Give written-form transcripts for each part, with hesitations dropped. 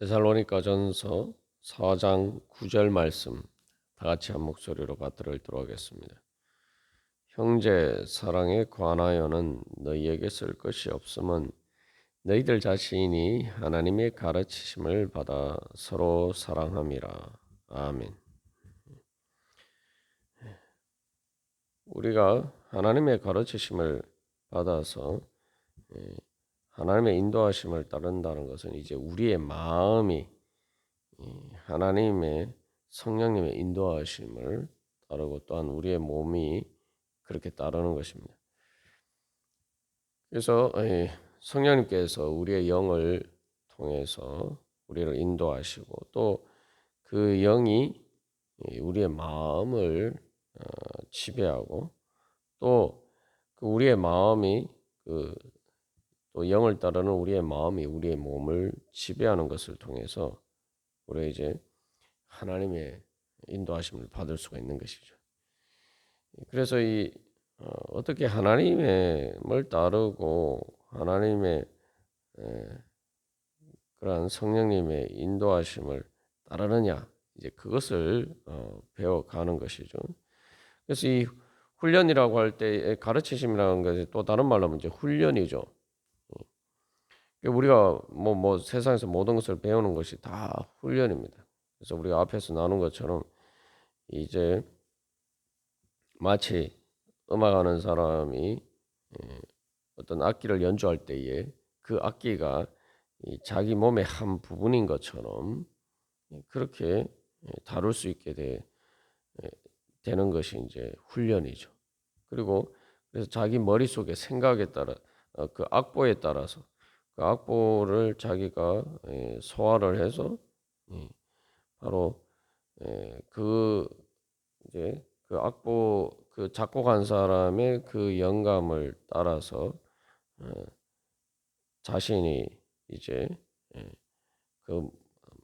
데살로니가전서 4장 9절 말씀 다 같이 한 목소리로 받들어 읽도록 하겠습니다. 형제 사랑에 관하여는 너희에게 쓸 것이 없음은 너희들 자신이 하나님의 가르치심을 받아 서로 사랑함이라. 아멘. 우리가 하나님의 가르치심을 받아서 하나님의 인도하심을 따른다는 것은 이제 우리의 마음이 하나님의 성령님의 인도하심을 따르고 또한 우리의 몸이 그렇게 따르는 것입니다. 그래서 성령님께서 우리의 영을 통해서 우리를 인도하시고 또 그 영이 우리의 마음을 지배하고 또 그 우리의 마음이 또 영을 따르는 우리의 마음이 우리의 몸을 지배하는 것을 통해서 우리가 이제 하나님의 인도하심을 받을 수가 있는 것이죠. 그래서 어떻게 하나님을 따르고 하나님의 그러한 성령님의 인도하심을 따르느냐 이제 그것을 배워가는 것이죠. 그래서 이 훈련이라고 할 때 가르치심이라는 것이 또 다른 말로 하면 이제 훈련이죠. 우리가 뭐 세상에서 모든 것을 배우는 것이 다 훈련입니다. 그래서 우리가 앞에서 나눈 것처럼 이제 마치 음악하는 사람이 어떤 악기를 연주할 때에 그 악기가 자기 몸의 한 부분인 것처럼 그렇게 다룰 수 있게 되는 것이 이제 훈련이죠. 그리고 그래서 자기 머릿속의 생각에 따라 그 악보에 따라서 그 악보를 자기가 소화를 해서 바로 그 이제 그 악보 그 작곡한 사람의 그 영감을 따라서 자신이 이제 그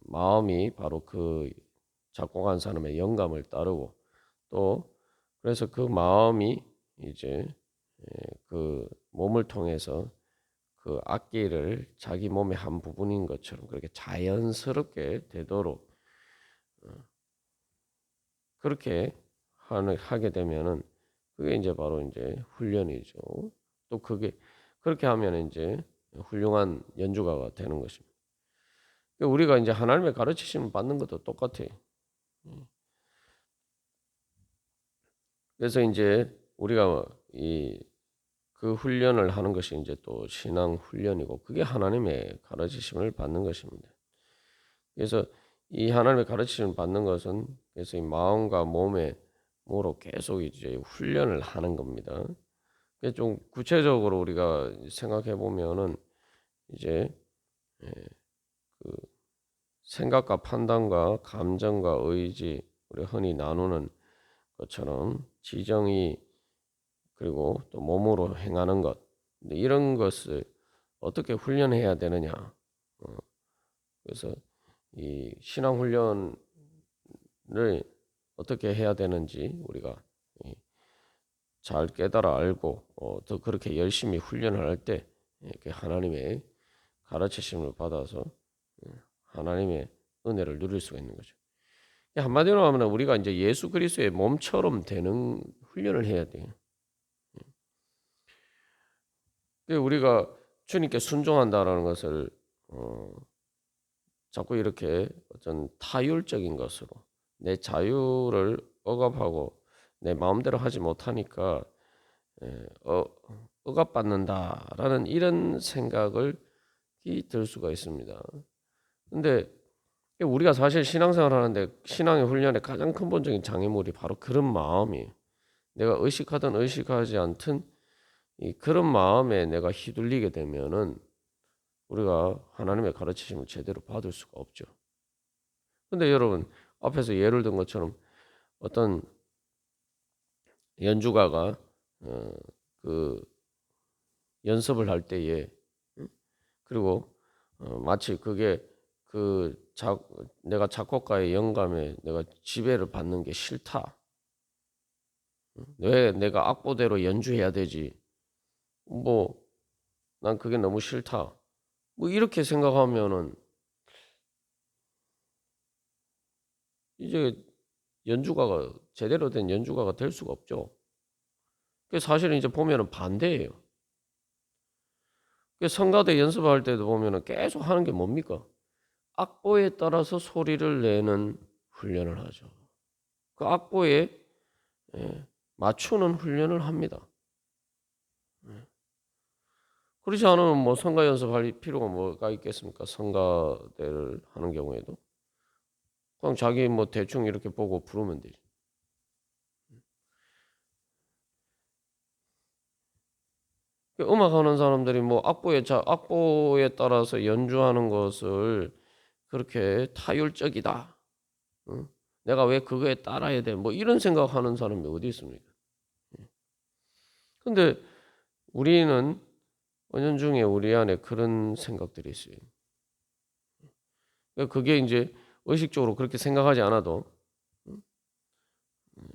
마음이 바로 그 작곡한 사람의 영감을 따르고 또 그래서 그 마음이 이제 그 몸을 통해서 그 악기를 자기 몸의 한 부분인 것처럼 그렇게 자연스럽게 되도록 그렇게 하게 되면은 그게 이제 바로 이제 훈련이죠. 또 그게 그렇게 하면 이제 훌륭한 연주가가 되는 것입니다. 우리가 이제 하나님의 가르치심을 받는 것도 똑같아요. 그래서 이제 우리가 그 훈련을 하는 것이 이제 또 신앙 훈련이고 그게 하나님의 가르치심을 받는 것입니다. 그래서 이 하나님의 가르치심을 받는 것은 그래서 이 마음과 몸으로 계속 이제 훈련을 하는 겁니다. 좀 구체적으로 우리가 생각해 보면은 이제 그 생각과 판단과 감정과 의지 우리 흔히 나누는 것처럼 지정이 그리고 또 몸으로 행하는 것 이런 것을 어떻게 훈련해야 되느냐. 그래서 이 신앙 훈련을 어떻게 해야 되는지 우리가 잘 깨달아 알고 더 그렇게 열심히 훈련을 할 때 이렇게 하나님의 가르치심을 받아서 하나님의 은혜를 누릴 수가 있는 거죠. 한마디로 하면 우리가 이제 예수 그리스도의 몸처럼 되는 훈련을 해야 돼요. 우리가 주님께 순종한다라는 것을 자꾸 이렇게 어떤 타율적인 것으로 내 자유를 억압하고 내 마음대로 하지 못하니까 억압받는다라는 이런 생각을 들 수가 있습니다. 근데 우리가 사실 신앙생활 하는데 신앙의 훈련의 가장 근본적인 장애물이 바로 그런 마음이에요. 내가 의식하든 의식하지 않든 그런 마음에 내가 휘둘리게 되면은 우리가 하나님의 가르치심을 제대로 받을 수가 없죠. 근데 여러분 앞에서 예를 든 것처럼 어떤 연주가가 그 연습을 할 때에 그리고 마치 그게 내가 작곡가의 영감에 내가 지배를 받는 게 싫다. 왜 내가 악보대로 연주해야 되지? 난 그게 너무 싫다. 이렇게 생각하면은 이제 연주가가 제대로 된 연주가가 될 수가 없죠. 그 사실은 이제 보면은 반대예요. 그 성가대 연습할 때도 보면은 계속 하는 게 뭡니까? 악보에 따라서 소리를 내는 훈련을 하죠. 그 악보에 맞추는 훈련을 합니다. 그렇지 않으면 뭐 성가 연습할 필요가 뭐가 있겠습니까? 성가대를 하는 경우에도 그냥 자기 뭐 대충 이렇게 보고 부르면 되지. 음악하는 사람들이 뭐 악보에 따라서 연주하는 것을 그렇게 타율적이다. 응? 내가 왜 그거에 따라야 돼? 뭐 이런 생각하는 사람이 어디 있습니까? 근데 우리는 은연중에 우리 안에 그런 생각들이 있어요. 그게 이제 의식적으로 그렇게 생각하지 않아도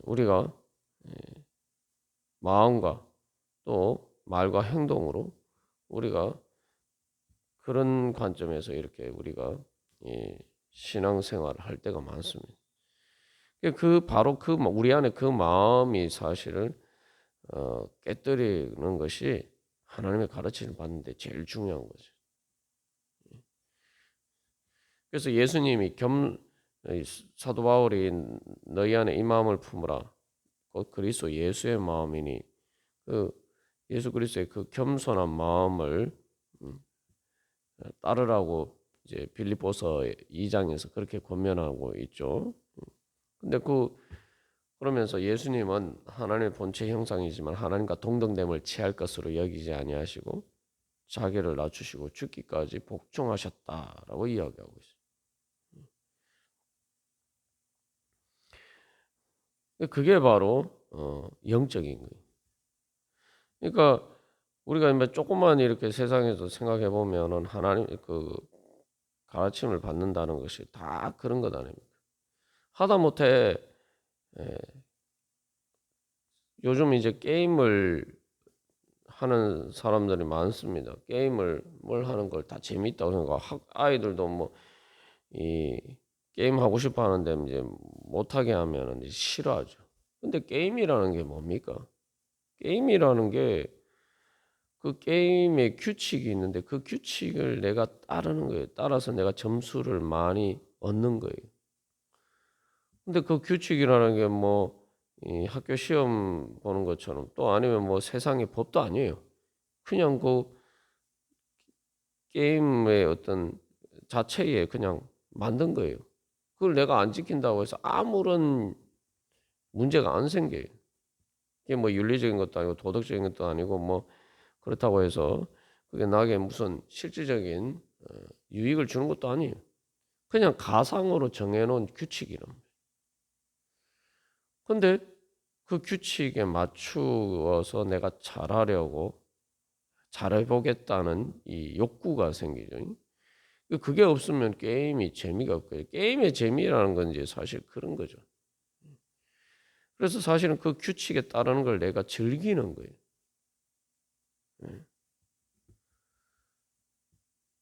우리가 마음과 또 말과 행동으로 우리가 그런 관점에서 이렇게 우리가 신앙생활을 할 때가 많습니다. 바로 우리 안에 그 마음이 사실은 깨뜨리는 것이 하나님의 가르침을 받는데 제일 중요한 거죠. 그래서 예수님이 사도 바울이 너희 안에 이 마음을 품으라. 그리스도 예수의 마음이니 그 예수 그리스도의 그 겸손한 마음을 따르라고 이제 빌립보서 2장에서 그렇게 권면하고 있죠. 근데 그러면서 예수님은 하나님의 본체 형상이지만 하나님과 동등됨을 취할 것으로 여기지 아니하시고 자기를 낮추시고 죽기까지 복종하셨다라고 이야기하고 있어요. 그게 바로 영적인 거예요. 그러니까 우리가 조금만 이렇게 세상에서 생각해 보면은 하나님 그 가르침을 받는다는 것이 다 그런 것 아닙니까? 하다못해 예, 요즘 이제 게임을 하는 사람들이 많습니다. 게임을 뭘 하는 걸 다 재밌다고 생각하고 아이들도 뭐 이 게임 하고 싶어 하는데 이제 못하게 하면은 이제 싫어하죠. 근데 게임이라는 게 뭡니까? 게임이라는 게 그 게임의 규칙이 있는데 그 규칙을 내가 따르는 거예요. 따라서 내가 점수를 많이 얻는 거예요. 근데 그 규칙이라는 게 뭐 이 학교 시험 보는 것처럼 또 아니면 뭐 세상의 법도 아니에요. 그냥 그 게임의 어떤 자체에 그냥 만든 거예요. 그걸 내가 안 지킨다고 해서 아무런 문제가 안 생겨요. 이게 뭐 윤리적인 것도 아니고 도덕적인 것도 아니고 뭐 그렇다고 해서 그게 나에게 무슨 실질적인 유익을 주는 것도 아니에요. 그냥 가상으로 정해놓은 규칙이란 말이에요. 근데 그 규칙에 맞추어서 내가 잘해보겠다는 이 욕구가 생기죠. 그게 없으면 게임이 재미가 없고요. 게임의 재미라는 건 이제 사실 그런 거죠. 그래서 사실은 그 규칙에 따르는 걸 내가 즐기는 거예요.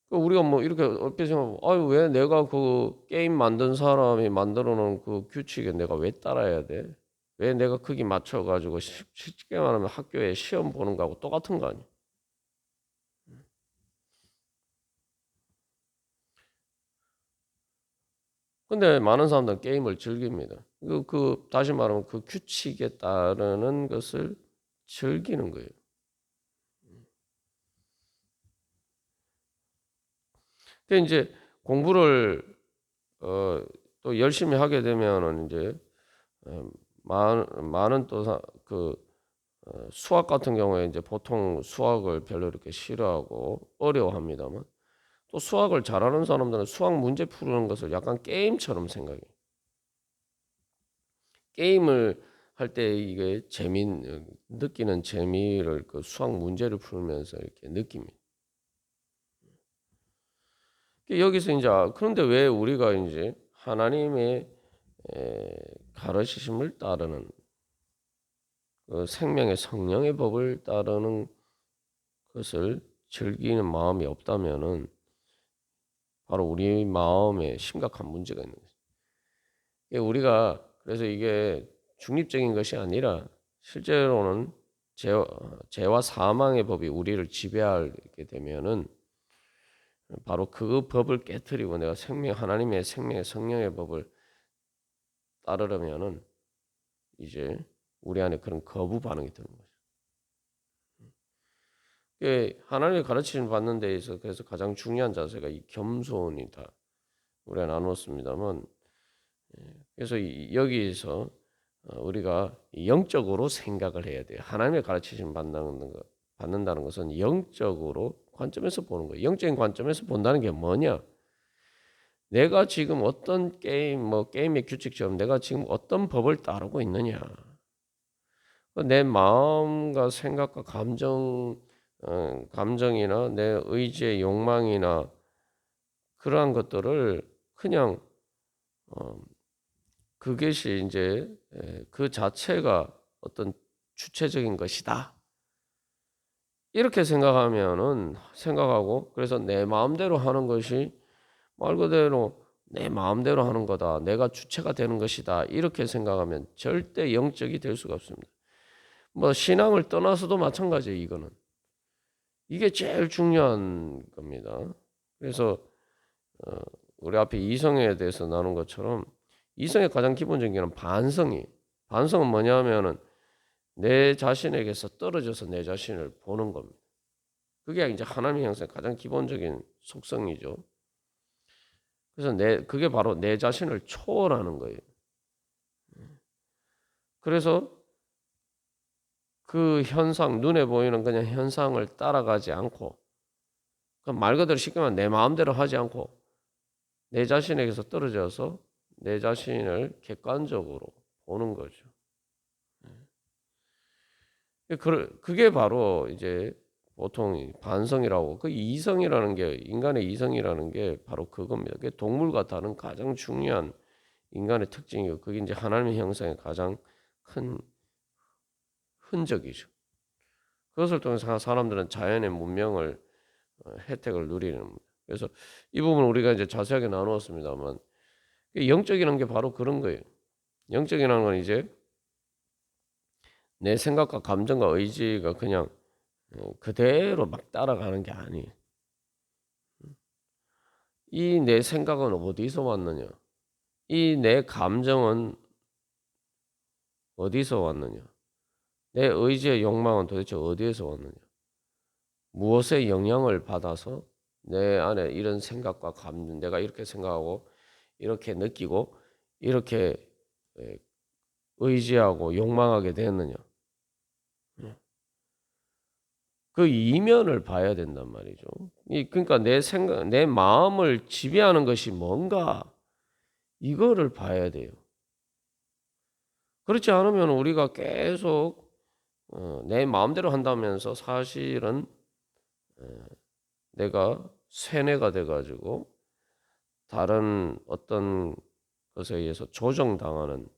우리가 뭐 이렇게 어떻게 생각하면 아유 왜 내가 그 게임 만든 사람이 만들어 놓은 그 규칙에 내가 왜 따라야 돼? 왜 내가 거기 맞춰 가지고 쉽게 말하면 학교에 시험 보는 거하고 똑같은 거 아니야? 근데 많은 사람들은 게임을 즐깁니다. 다시 말하면 그 규칙에 따르는 것을 즐기는 거예요. 근데 이제 공부를 또 열심히 하게 되면은 이제 많은 또 수학 같은 경우에 이제 보통 수학을 별로 이렇게 싫어하고 어려워합니다만 또 수학을 잘하는 사람들은 수학 문제 푸는 것을 약간 게임처럼 생각해요. 게임을 할 때 이게 느끼는 재미를 그 수학 문제를 풀면서 이렇게 느낍니다. 여기서 이제 그런데 왜 우리가 이제 하나님의 가르치심을 따르는 그 생명의 성령의 법을 따르는 것을 즐기는 마음이 없다면은 바로 우리 마음에 심각한 문제가 있는 거죠. 우리가 그래서 이게 중립적인 것이 아니라 실제로는 죄와 사망의 법이 우리를 지배하게 되면은 바로 그 법을 깨뜨리고 내가 하나님의 생명의 성령의 법을 따르려면은 이제 우리 안에 그런 거부 반응이 드는 거죠. 하나님의 가르침을 받는 데 있어서 그래서 가장 중요한 자세가 이 겸손이다. 우리가 나눴습니다만, 그래서 여기에서 우리가 영적으로 생각을 해야 돼요. 하나님의 가르침을 받는다는 것은 영적으로 관점에서 보는 거예요. 영적인 관점에서 본다는 게 뭐냐? 내가 지금 어떤 게임의 규칙처럼 내가 지금 어떤 법을 따르고 있느냐? 내 마음과 생각과 감정이나 내 의지의 욕망이나 그러한 것들을 그냥 그것이 이제 그 자체가 어떤 주체적인 것이다. 이렇게 생각하고 그래서 내 마음대로 하는 것이 말 그대로 내 마음대로 하는 거다. 내가 주체가 되는 것이다. 이렇게 생각하면 절대 영적이 될 수가 없습니다. 뭐 신앙을 떠나서도 마찬가지예요. 이거는. 이게 제일 중요한 겁니다. 그래서 우리 앞에 이성에 대해서 나눈 것처럼 이성의 가장 기본적인 게 반성이. 반성은 뭐냐면은 내 자신에게서 떨어져서 내 자신을 보는 겁니다. 그게 이제 하나님의 형상의 가장 기본적인 속성이죠. 그래서 그게 바로 내 자신을 초월하는 거예요. 그래서 그 현상, 눈에 보이는 그냥 현상을 따라가지 않고, 말 그대로 쉽게 말하면 내 마음대로 하지 않고 내 자신에게서 떨어져서 내 자신을 객관적으로 보는 거죠. 그게 바로 이제 보통 반성이라고, 그 이성이라는 게, 인간의 이성이라는 게 바로 그겁니다. 그게 동물과 다른 가장 중요한 인간의 특징이고, 그게 이제 하나님의 형상의 가장 큰 흔적이죠. 그것을 통해서 사람들은 자연의 문명을 혜택을 누리는 겁니다. 그래서 이 부분 우리가 이제 자세하게 나누었습니다만, 영적이라는 게 바로 그런 거예요. 영적이라는 건 이제 내 생각과 감정과 의지가 그냥 그대로 막 따라가는 게 아니에요. 이 내 생각은 어디서 왔느냐? 이 내 감정은 어디서 왔느냐? 내 의지의 욕망은 도대체 어디에서 왔느냐? 무엇의 영향을 받아서 내 안에 이런 생각과 감정, 내가 이렇게 생각하고 이렇게 느끼고 이렇게 의지하고 욕망하게 되었느냐? 그 이면을 봐야 된단 말이죠. 그러니까 내 마음을 지배하는 것이 뭔가 이거를 봐야 돼요. 그렇지 않으면 우리가 계속 내 마음대로 한다면서 사실은 내가 세뇌가 돼가지고 다른 어떤 것에 의해서 조정당하는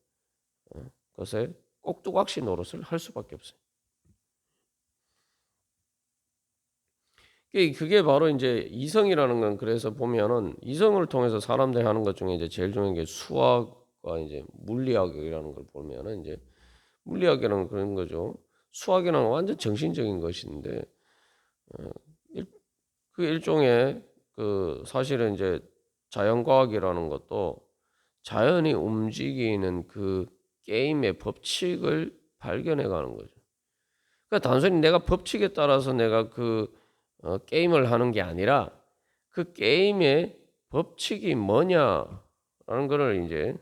것에 꼭두각시 노릇을 할 수밖에 없어요. 그게 바로 이제 이성이라는 건, 그래서 보면은 이성을 통해서 사람들이 하는 것 중에 이제 제일 중요한 게 수학과 이제 물리학이라는 걸 보면은 이제 물리학이라는 그런 거죠. 수학이라는 건 완전 정신적인 것인데 그 일종의 그 사실은 이제 자연과학이라는 것도 자연이 움직이는 그 게임의 법칙을 발견해 가는 거죠. 그러니까 단순히 내가 법칙에 따라서 내가 그 게임을 하는 게 아니라 그 게임의 법칙이 뭐냐라는 거를 이제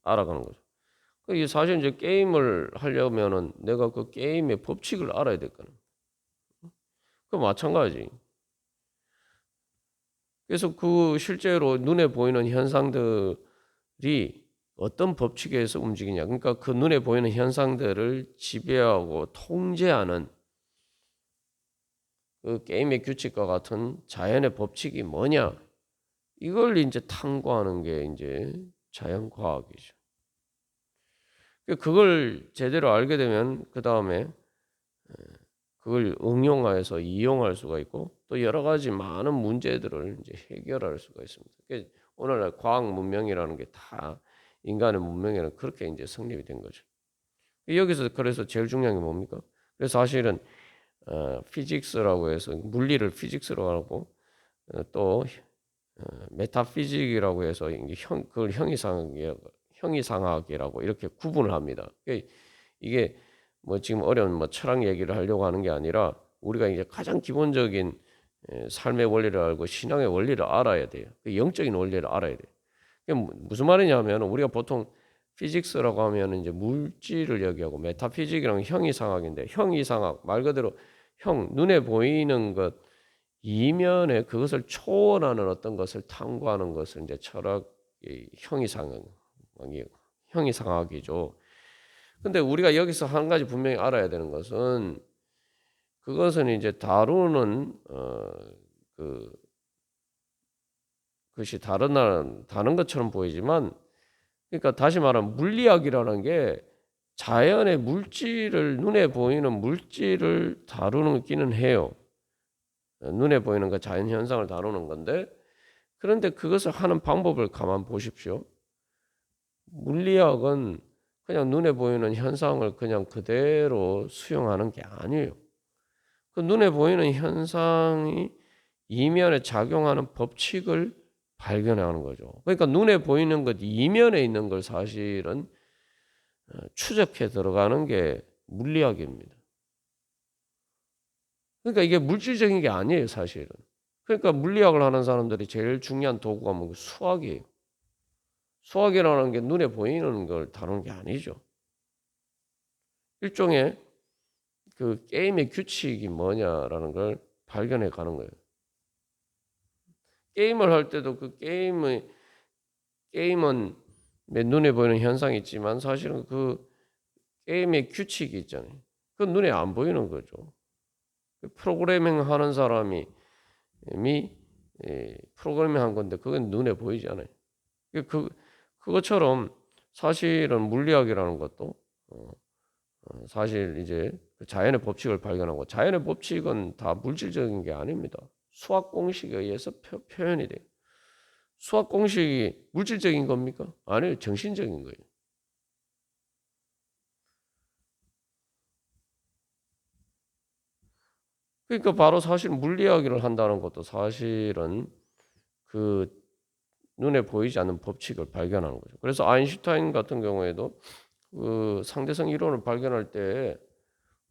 알아가는 거죠. 사실 이제 게임을 하려면은 내가 그 게임의 법칙을 알아야 될 거는. 그 마찬가지. 그래서 그 실제로 눈에 보이는 현상들이 어떤 법칙에 의해서 움직이냐. 그러니까 그 눈에 보이는 현상들을 지배하고 통제하는 그 게임의 규칙과 같은 자연의 법칙이 뭐냐? 이걸 이제 탐구하는 게 이제 자연과학이죠. 그걸 제대로 알게 되면 그 다음에 그걸 응용해서 이용할 수가 있고 또 여러 가지 많은 문제들을 이제 해결할 수가 있습니다. 오늘날 과학 문명이라는 게 다 인간의 문명에는 그렇게 이제 성립이 된 거죠. 여기서 그래서 제일 중요한 게 뭡니까? 그래서 사실은 피직스라고 해서 물리를 피직스로 하고 또 메타피직이라고 해서 그걸 형이상학이라고 이렇게 구분을 합니다. 이게 뭐 지금 어려운 뭐 철학 얘기를 하려고 하는 게 아니라 우리가 이제 가장 기본적인 삶의 원리를 알고 신앙의 원리를 알아야 돼요. 영적인 원리를 알아야 돼요. 그게 무슨 말이냐면 우리가 보통 피직스라고 하면 이제 물질을 얘기하고 메타피직이랑 형이상학인데 형이상학 말 그대로 눈에 보이는 것 이면에 그것을 초월하는 어떤 것을 탐구하는 것을 이제 철학의 형이상학이죠. 근데 우리가 여기서 한 가지 분명히 알아야 되는 것은 그것은 이제 다루는 그 그것이 다른 것처럼 보이지만 그러니까 다시 말하면 물리학이라는 게 자연의 물질을 눈에 보이는 물질을 다루는 기는 해요. 눈에 보이는 그 자연 현상을 다루는 건데 그런데 그것을 하는 방법을 가만 보십시오. 물리학은 그냥 눈에 보이는 현상을 그냥 그대로 수용하는 게 아니에요. 그 눈에 보이는 현상이 이면에 작용하는 법칙을 발견하는 거죠. 그러니까 눈에 보이는 것 이면에 있는 걸 사실은 추적해 들어가는 게 물리학입니다. 그러니까 이게 물질적인 게 아니에요, 사실은. 그러니까 물리학을 하는 사람들이 제일 중요한 도구가 뭐 수학이에요. 수학이라는 게 눈에 보이는 걸 다루는 게 아니죠. 일종의 그 게임의 규칙이 뭐냐라는 걸 발견해 가는 거예요. 게임을 할 때도 그 게임은 눈에 보이는 현상이 있지만 사실은 그 게임의 규칙이 있잖아요. 그건 눈에 안 보이는 거죠. 프로그래밍 하는 사람이 프로그래밍 한 건데 그건 눈에 보이지 않아요. 그것처럼 사실은 물리학이라는 것도 사실 이제 그 자연의 법칙을 발견하고 자연의 법칙은 다 물질적인 게 아닙니다. 수학 공식에 의해서 표현이 돼요. 수학 공식이 물질적인 겁니까? 아니요, 정신적인 거예요. 그러니까 바로 사실 물리학을 한다는 것도 사실은 그 눈에 보이지 않는 법칙을 발견하는 거죠. 그래서 아인슈타인 같은 경우에도 그 상대성 이론을 발견할 때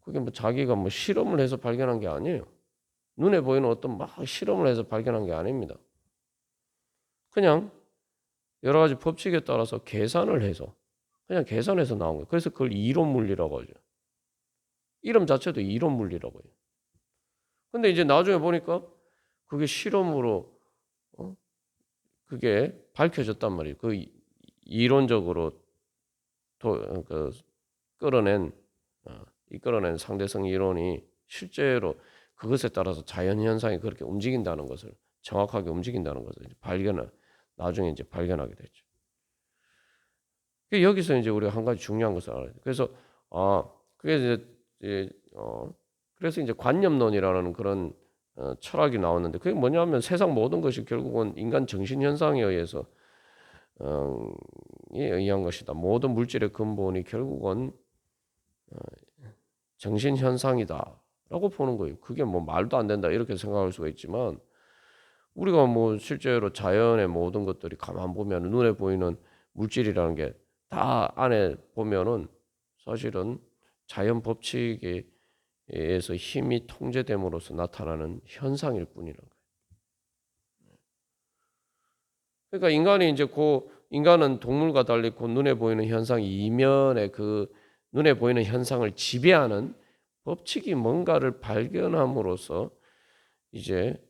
그게 뭐 자기가 뭐 실험을 해서 발견한 게 아니에요. 눈에 보이는 어떤 막 실험을 해서 발견한 게 아닙니다. 그냥 여러 가지 법칙에 따라서 계산을 해서 그냥 계산해서 나온 거예요. 그래서 그걸 이론 물리라고 하죠. 이름 자체도 이론 물리라고 해요. 근데 이제 나중에 보니까 그게 실험으로 그게 밝혀졌단 말이에요. 그 이론적으로 그 끌어낸 이끌어낸 상대성 이론이 실제로 그것에 따라서 자연 현상이 그렇게 움직인다는 것을 정확하게 움직인다는 것을 나중에 이제 발견하게 됐죠. 여기서 이제 우리가 한 가지 중요한 것을 알아야 돼요. 그래서 그게 이제 그래서 이제 관념론이라는 그런 철학이 나왔는데 그게 뭐냐면 세상 모든 것이 결국은 인간 정신 현상에 의해서 에 의한 것이다. 모든 물질의 근본이 결국은 정신 현상이다라고 보는 거예요. 그게 뭐 말도 안 된다 이렇게 생각할 수가 있지만 우리가 뭐 실제로 자연의 모든 것들이 가만 보면 눈에 보이는 물질이라는 게 다 안에 보면은 사실은 자연 법칙에 의해서 힘이 통제됨으로써 나타나는 현상일 뿐이라는 거예요. 그러니까 인간이 이제 인간은 동물과 달리 눈에 보이는 현상 이면에 그 눈에 보이는 현상을 지배하는 법칙이 뭔가를 발견함으로써 이제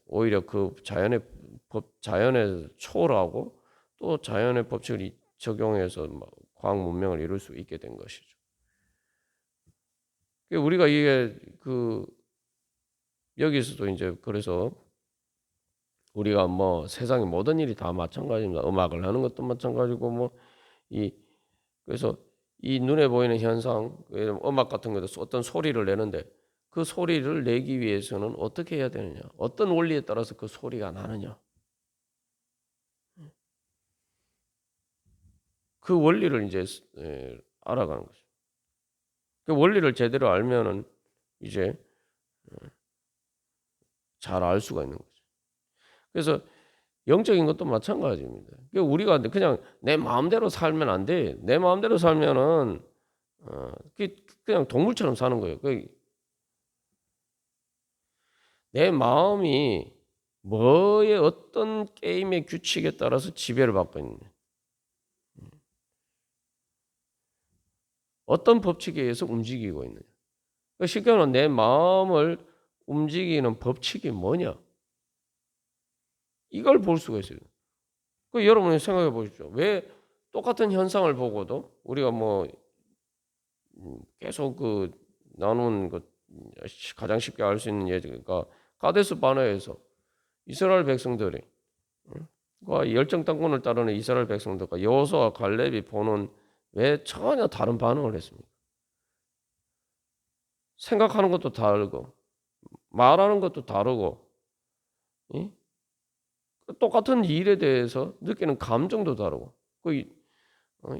오히려 그 자연의 초월하고 또 자연의 법칙을 적용해서 과학 문명을 이룰 수 있게 된 것이죠. 우리가 이게 여기서도 이제 그래서 우리가 뭐 세상의 모든 일이 다 마찬가지입니다. 음악을 하는 것도 마찬가지고 그래서 이 눈에 보이는 현상, 음악 같은 것도 어떤 소리를 내는데 그 소리를 내기 위해서는 어떻게 해야 되느냐? 어떤 원리에 따라서 그 소리가 나느냐? 그 원리를 이제 알아가는 거죠. 그 원리를 제대로 알면은 이제 잘 알 수가 있는 거죠. 그래서 영적인 것도 마찬가지입니다. 우리가 그냥 내 마음대로 살면 안 돼. 내 마음대로 살면은 그냥 동물처럼 사는 거예요. 내 마음이 뭐의 어떤 게임의 규칙에 따라서 지배를 받고 있느냐. 어떤 법칙에 의해서 움직이고 있느냐. 쉽게 말하면 내 마음을 움직이는 법칙이 뭐냐. 이걸 볼 수가 있어요. 여러분이 생각해 보십시오. 왜 똑같은 현상을 보고도 우리가 뭐 계속 나눈 가장 쉽게 알 수 있는 예가 가데스 바네에서 이스라엘 백성들이 열정 땅권을 따르는 이스라엘 백성들과 여호수아와 갈렙이 보는 왜 전혀 다른 반응을 했습니까? 생각하는 것도 다르고 말하는 것도 다르고 똑같은 일에 대해서 느끼는 감정도 다르고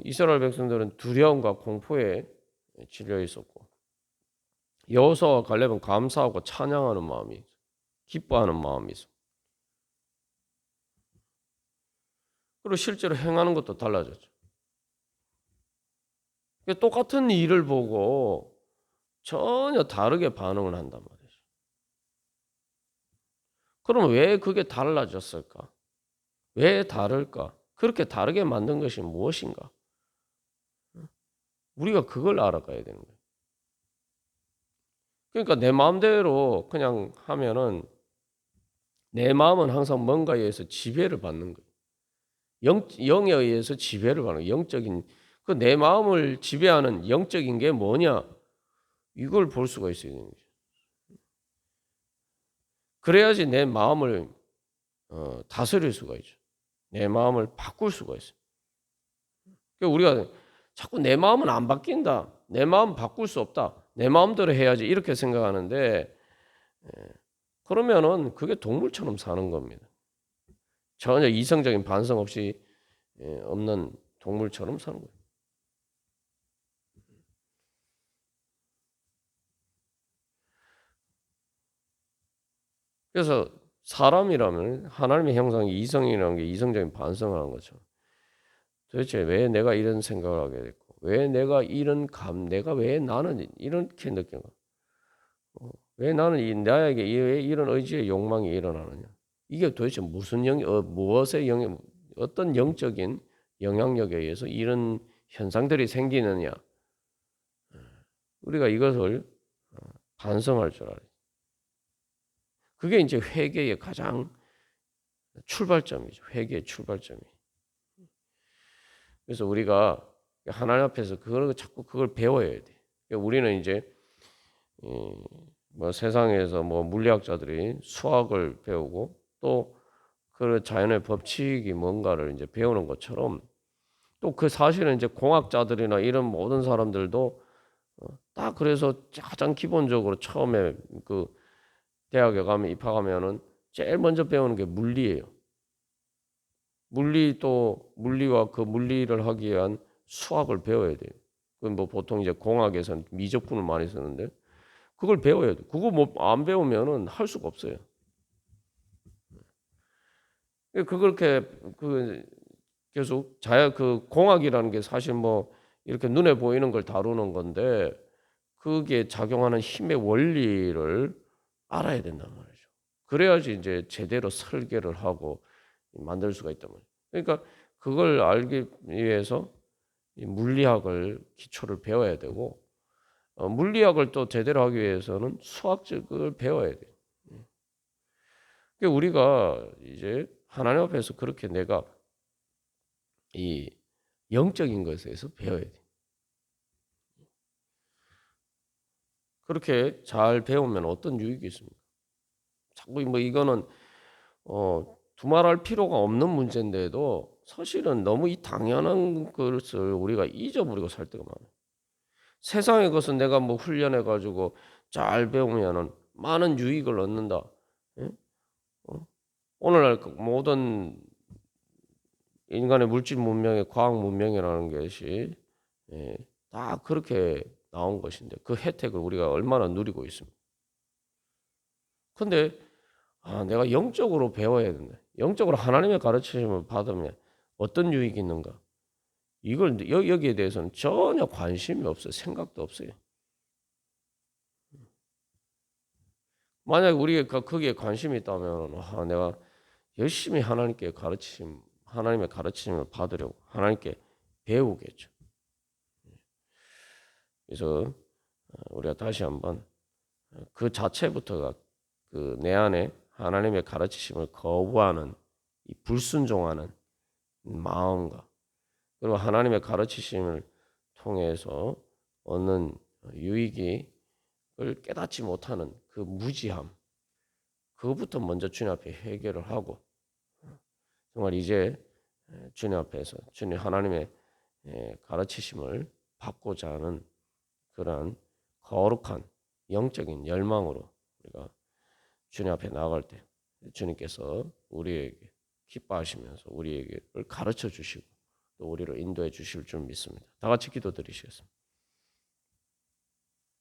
이스라엘 백성들은 두려움과 공포에 질려 있었고 여호수아와 갈렙은 감사하고 찬양하는 마음이 기뻐하는 마음이 있어. 그리고 실제로 행하는 것도 달라졌죠. 똑같은 일을 보고 전혀 다르게 반응을 한단 말이죠. 그럼 왜 그게 달라졌을까? 왜 다를까? 그렇게 다르게 만든 것이 무엇인가? 우리가 그걸 알아가야 되는 거예요. 그러니까 내 마음대로 그냥 하면은 내 마음은 항상 뭔가에 의해서 지배를 받는 거예요. 영에 의해서 지배를 받는 거예요. 영적인 내 마음을 지배하는 영적인 게 뭐냐? 이걸 볼 수가 있어요. 그래야지 내 마음을 다스릴 수가 있죠. 내 마음을 바꿀 수가 있어요. 그러니까 우리가 자꾸 내 마음은 안 바뀐다. 내 마음 바꿀 수 없다. 내 마음대로 해야지 이렇게 생각하는데 그러면은 그게 동물처럼 사는 겁니다. 전혀 이성적인 반성 없이 없는 동물처럼 사는 거예요. 그래서 사람이라면 하나님의 형상이 이성이라는 게 이성적인 반성을 하는 거죠. 도대체 왜 내가 이런 생각을 하게 됐고 왜 내가 내가 왜 나는 이렇게 느끼는가? 왜 나는 나에게 왜 이런 의지의 욕망이 일어나느냐? 이게 도대체 무엇의 어떤 영적인 영향력에 의해서 이런 현상들이 생기느냐? 우리가 이것을 반성할 줄 알아요. 그게 이제 회개의 가장 출발점이죠. 회개의 출발점이. 그래서 우리가 하나님 앞에서 자꾸 그걸 배워야 돼. 그러니까 우리는 이제 뭐 세상에서 뭐 물리학자들이 수학을 배우고 또 그 자연의 법칙이 뭔가를 이제 배우는 것처럼 또 그 사실은 이제 공학자들이나 이런 모든 사람들도 딱 그래서 가장 기본적으로 처음에 대학에 가면 입학하면은 제일 먼저 배우는 게 물리예요. 물리와 그 물리를 하기 위한 수학을 배워야 돼요. 뭐 보통 이제 공학에서는 미적분을 많이 쓰는데 그걸 배워야 돼. 그거 뭐 안 배우면은 할 수가 없어요. 그렇게 계속 공학이라는 게 사실 뭐 이렇게 눈에 보이는 걸 다루는 건데 그게 작용하는 힘의 원리를 알아야 된단 말이죠. 그래야지 이제 제대로 설계를 하고 만들 수가 있단 말이에요. 그러니까 그걸 알기 위해서 이 물리학을 기초를 배워야 되고 물리학을 또 제대로 하기 위해서는 수학적을 배워야 돼요. 그러니까 우리가 이제 하나님 앞에서 그렇게 내가 이 영적인 것에 대해서 배워야 돼. 그렇게 잘 배우면 어떤 유익이 있습니까? 자꾸 뭐 이거는 두말할 필요가 없는 문제인데도 사실은 너무 이 당연한 것을 우리가 잊어버리고 살 때가 많아요. 세상의 것은 내가 뭐 훈련해 가지고 잘 배우면은 많은 유익을 얻는다. 예? 오늘날 모든 인간의 물질 문명의 과학 문명이라는 것이 예, 다 그렇게 나온 것인데 그 혜택을 우리가 얼마나 누리고 있습니다. 근데 내가 영적으로 배워야 된다. 영적으로 하나님의 가르침을 받으면 어떤 유익이 있는가? 이걸 여기에 대해서는 전혀 관심이 없어요. 생각도 없어요. 만약에 우리가 거기에 관심이 있다면 내가 열심히 하나님의 가르침을 받으려고 하나님께 배우겠죠. 그래서 우리가 다시 한번 그 자체부터가 그 내 안에 하나님의 가르치심을 거부하는 이 불순종하는 마음과 그리고 하나님의 가르치심을 통해서 얻는 유익을 깨닫지 못하는 그 무지함 그것부터 먼저 주님 앞에 해결을 하고 정말 이제 주님 앞에서 주님 하나님의 가르치심을 받고자 하는 그러한 거룩한 영적인 열망으로 우리가 주님 앞에 나아갈 때 주님께서 우리에게 기뻐하시면서 우리에게 가르쳐 주시고 또 우리를 인도해 주실 줄 믿습니다. 다 같이 기도드리시겠습니다.